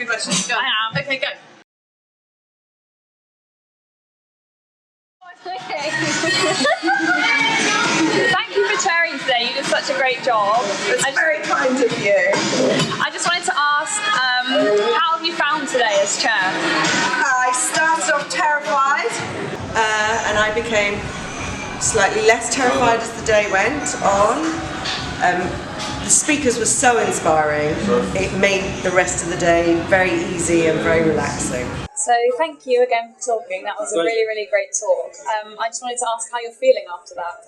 Questions. Go. I am. Okay, go. Okay. Thank you for chairing today. You did such a great job. It's very kind of you. I just wanted to ask, how have you found today as chair? I started off terrified, and I became slightly less terrified as the day went on. The speakers were so inspiring. It made the rest of the day very easy and very relaxing. So thank you again for talking. That was a really, really great talk. I just wanted to ask how you're feeling after that.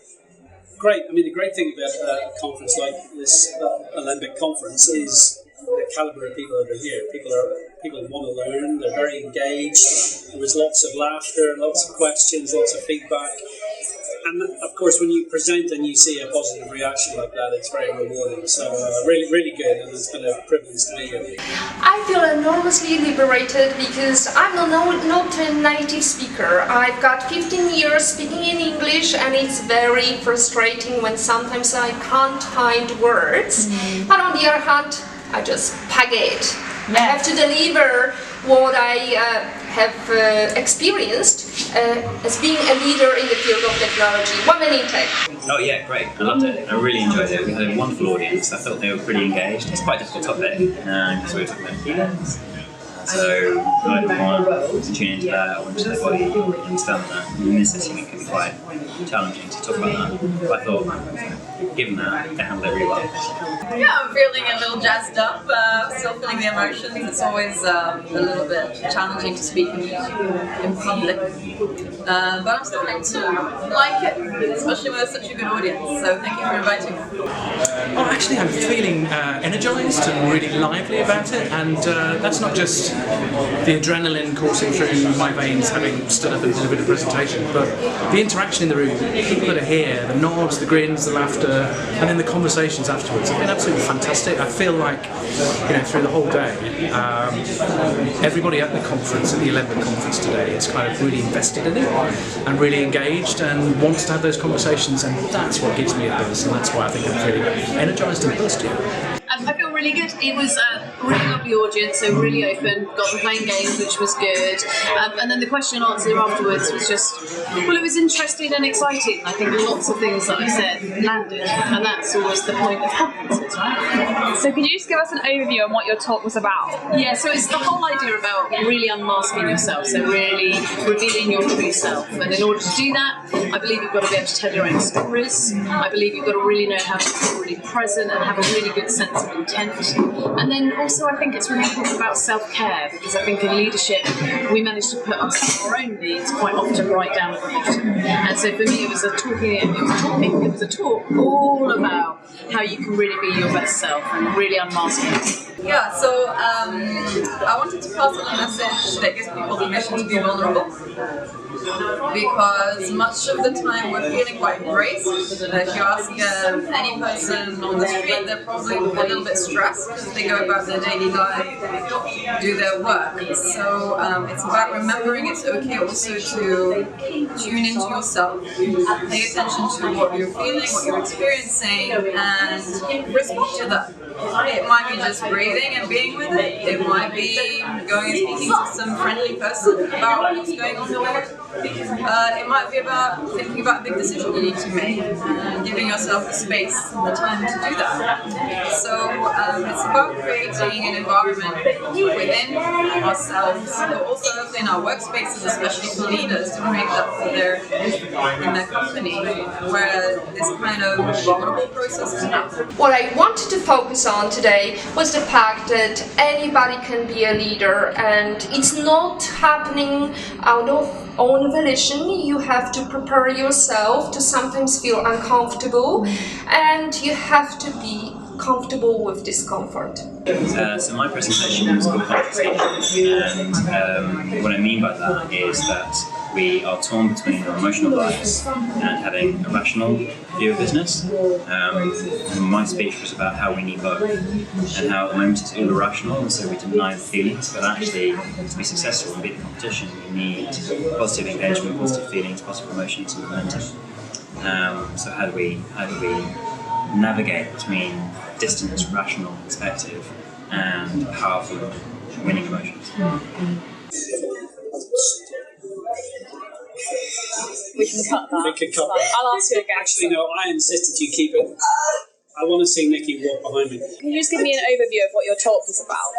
Great. I mean, the great thing about a conference like this Alembic conference is the calibre of people that are here. People want to learn. They're very engaged. There was lots of laughter, lots of questions, lots of feedback. And of course, when you present and you see a positive reaction like that, it's very rewarding. So really, really good, and it's been a privilege to be here. I feel enormously liberated because I'm not a native speaker. I've got 15 years speaking in English, and it's very frustrating when sometimes I can't find words. But on the other hand, I just pack it. I have to deliver what I have experienced as being a leader in the field of technology. Women in tech. Oh yeah, great. I loved it. I really enjoyed it. We had a wonderful audience. I thought they were pretty engaged. It's quite a difficult topic because we were talking about feelings. So I didn't want to tune into that. I wanted to let everybody understand that. In this setting it could be quite challenging to talk about that. But I thought, given that, they handled it really well. Yeah, I'm feeling a little jazzed up, still feeling the emotions. It's always a little bit challenging to speak in public, but I'm starting to like it, especially with such a good audience, so thank you for inviting me. Oh, actually I'm feeling energised and really lively about it, and that's not just the adrenaline coursing through my veins having stood up and delivered a presentation, but the interaction in the room, the people that are here, the nods, the grins, the laughter, and then the conversations afterwards have been absolutely fantastic. I feel like, through the whole day, everybody at the conference, at the Alembic conference today, is kind of really invested in it and really engaged and wants to have those conversations, and that's what gives me a buzz, and that's why I think I'm really energised and buzzed here. I feel really good. It was a really lovely audience, so really open, got them playing games, which was good. And then the question and answer afterwards was just, well, it was interesting and exciting. I think lots of things that I said landed, and that's always the point of conferences, right? So could you just give us an overview on what your talk was about? Yeah, so it's the whole idea about really unmasking yourself, so really revealing your true self. And in order to do that, I believe you've got to be able to tell your own stories. I believe you've got to really know how to be really present and have a really good sense of intent. And then also I think it's really important about self-care, because I think in leadership we manage to put our own needs quite often right down at the bottom. And so for me it was a talk all about how you can really be your best self and really unmask it. Yeah, so I wanted to pass on a message that gives people permission to be vulnerable, because much of the time we're feeling quite braced. If you ask any person on the street, they're probably a little bit stressed as they go about their daily life, do their work. So it's about remembering it's okay also to tune into yourself, pay attention to what you're feeling, what you're experiencing, and respond to that. It might be just breathing and being with it. It might be going and speaking to some friendly person about what's going on with it. It might be about thinking about a big decision you need to make and giving yourself the space and the time to do that. So it's about creating an environment within ourselves, but also in our workspaces, especially for leaders, to create that in their company, where this kind of vulnerable process can happen. What I wanted to focus on today was the fact that anybody can be a leader, and it's not happening out of own volition. You have to prepare yourself to sometimes feel uncomfortable, and you have to be comfortable with discomfort. So my presentation was called Conversation, and what I mean by that is that we are torn between our emotional lives and having a rational view of business. And my speech was about how we need both, and how at the moment it's all irrational, and so we deny the feelings, but actually to be successful and beat the competition you need positive engagement, positive feelings, positive emotions and momentum. So how do we navigate between distant, rational perspective and powerful winning emotions. We can cut that. We can cut It's fine. that. I'll ask you again. Actually, no, I insisted you keep it. I want to see Nikki walk behind me. Can you just give me an overview of what your talk was about?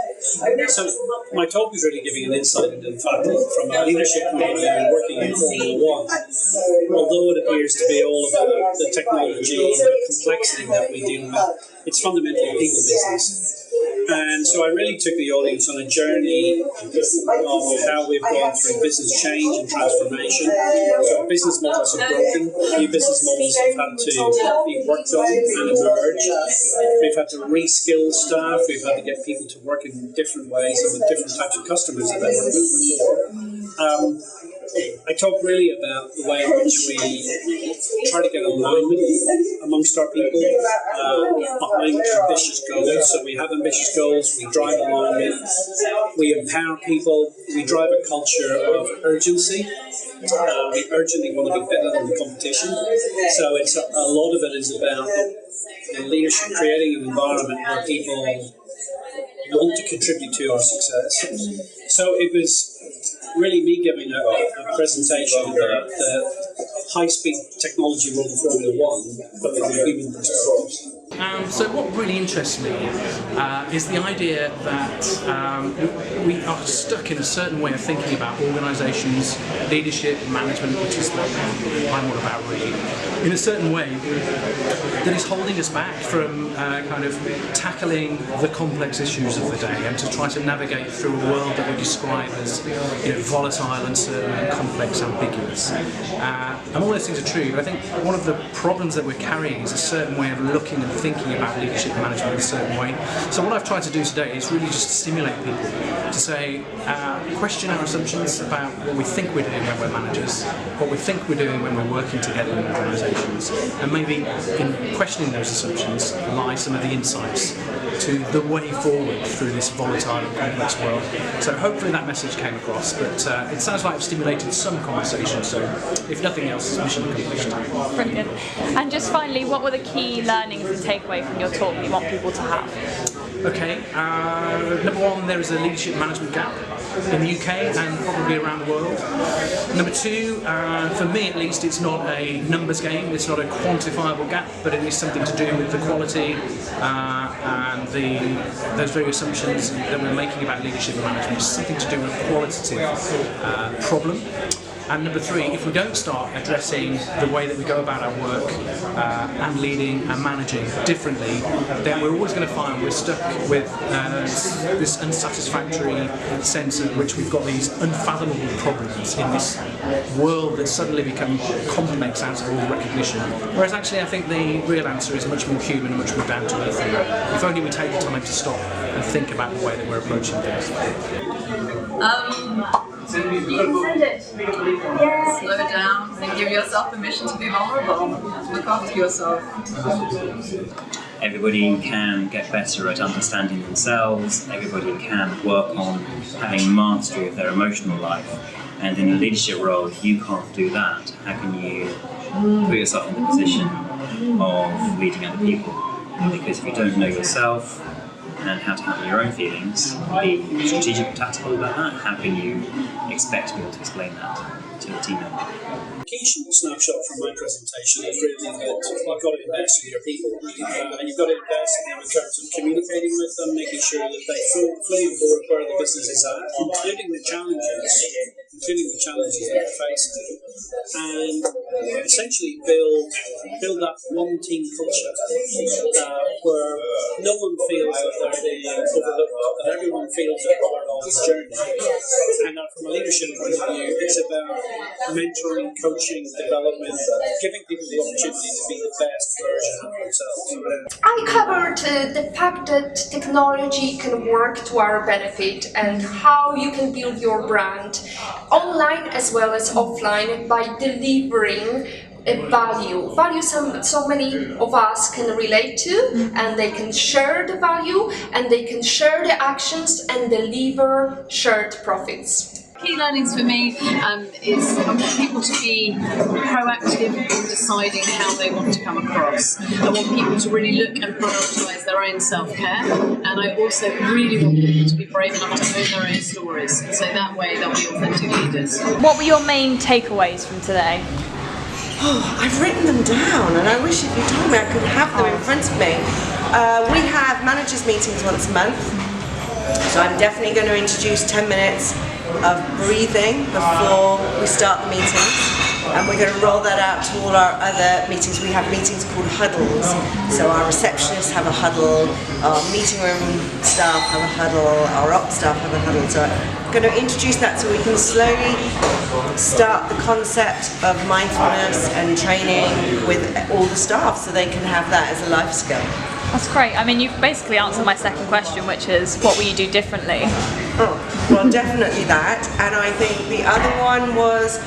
So my talk is really giving an insight into the fact that from a leadership point of view, working in Formula One, although it appears to be all about the technology and the complexity that we deal with, it's fundamentally a people business. And so I really took the audience on a journey of how we've gone through business change and transformation. So business models have broken, new business models have had to be worked on and emerge. We've had to reskill staff, we've had to get people to work in different ways and with different types of customers that they worked with before. I talk really about the way in which we try to get alignment amongst our people behind ambitious goals. So we have ambitious goals, we drive alignment, we empower people, we drive a culture of urgency. We urgently want to be better than the competition. So it's a lot of it is about the leadership, creating an environment where people want to contribute to our success. So it was really me giving a presentation of the high-speed technology world of Formula One, but with a human perspective. So what really interests me is the idea that we are stuck in a certain way of thinking about organisations, leadership, management, which is what I'm all about really, in a certain way that is holding us back from kind of tackling the complex issues of the day and to try to navigate through a world that we describe as volatile, uncertain, and complex, ambiguous. And all those things are true, but I think one of the problems that we're carrying is a certain way of looking and thinking about leadership and management in a certain way. So what I've tried to do today is really just stimulate people to say, question our assumptions about what we think we're doing when we're managers, what we think we're doing when we're working together in organisations, and maybe in questioning those assumptions lie some of the insights to the way forward through this volatile and complex world. So hopefully that message came across, but it sounds like I've stimulated some conversation, so if nothing else, it's mission accomplished. Brilliant. And just finally, what were the key learnings and takeaway from your talk that you want people to have? Okay, number one, there is a leadership management gap in the UK and probably around the world. Number two, for me at least, it's not a numbers game, it's not a quantifiable gap, but it is something to do with the quality and those very assumptions that we're making about leadership and management. It's something to do with a qualitative problem. And number three, if we don't start addressing the way that we go about our work and leading and managing differently, then we're always going to find we're stuck with this unsatisfactory sense in which we've got these unfathomable problems in this world that's suddenly become complex out of all recognition. Whereas actually I think the real answer is much more human and much more down to earth. If only we take the time to stop and think about the way that we're approaching things. Slow down and give yourself permission to be vulnerable. Look after yourself. Everybody can get better at understanding themselves, everybody can work on having mastery of their emotional life, and in a leadership role, if you can't do that, how can you put yourself in the position of leading other people? Because if you don't know yourself and how to handle your own feelings, be strategic and tactical about that, how can you expect to be able to explain that to a team member? The key snapshot from my presentation is really that you've got to invest in your people. And you've got to invest in them in terms of communicating with them, making sure that they fully on board where the business is at, including the challenges that they're facing, and essentially build that one team culture where no one feels that they're being overlooked, that everyone feels they're part of this journey, and that from a leadership point of view, it's about mentoring, coaching, development, giving people the opportunity to be the best version of themselves. I covered the fact that technology can work to our benefit and how you can build your brand online as well as offline by delivering a value so many of us can relate to, and they can share the value and they can share the actions and deliver shared profits. key learnings for me is I want people to be proactive in deciding how they want to come across. I want people to really look and prioritise their own self-care, and I also really want people to be brave enough to own their own stories, so that way they'll be authentic leaders. What were your main takeaways from today? Oh, I've written them down, and I wish if you told me I could have them in front of me. We have managers meetings once a month, so I'm definitely going to introduce 10 minutes of breathing before we start the meetings, and we're going to roll that out to all our other meetings. We have meetings called huddles, so our receptionists have a huddle, our meeting room staff have a huddle, our ops staff have a huddle. So I'm going to introduce that so we can slowly start the concept of mindfulness and training with all the staff, so they can have that as a life skill. That's great. I mean, you've basically answered my second question, which is what will you do differently? Oh, well, definitely that. And I think the other one was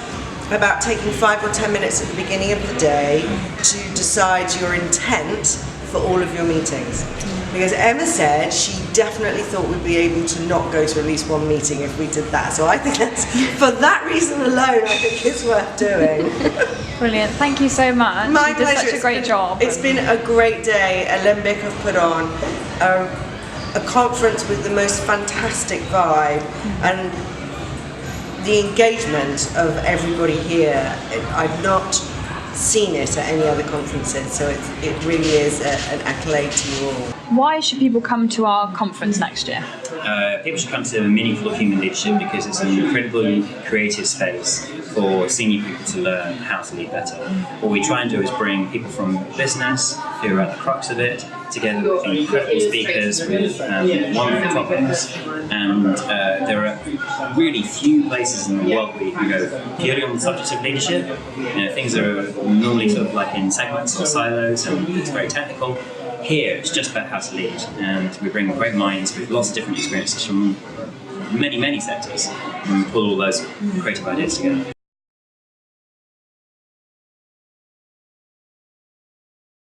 about taking 5 or 10 minutes at the beginning of the day to decide your intent for all of your meetings. Because Emma said she definitely thought we'd be able to not go to at least one meeting if we did that. So I think that's, for that reason alone, I think it's worth doing. Brilliant. Thank you so much. My you did pleasure. such a great job. It's been a great day. Alembic have put on a conference with the most fantastic vibe, and the engagement of everybody here. I've not seen it at any other conferences, so it really is an accolade to you all. Why should people come to our conference next year? People should come to Meaningful Human Leadership because it's an incredibly creative space for senior people to learn how to lead better. What we try and do is bring people from business who are at the crux of it together with incredible speakers with wonderful topics, and there are really few places in the world where you can go purely on the subject of leadership. Things are normally sort of like in segments or silos, and it's very technical. Here it's just about how to lead, and we bring great minds with lots of different experiences from many sectors, and we pull all those creative ideas together.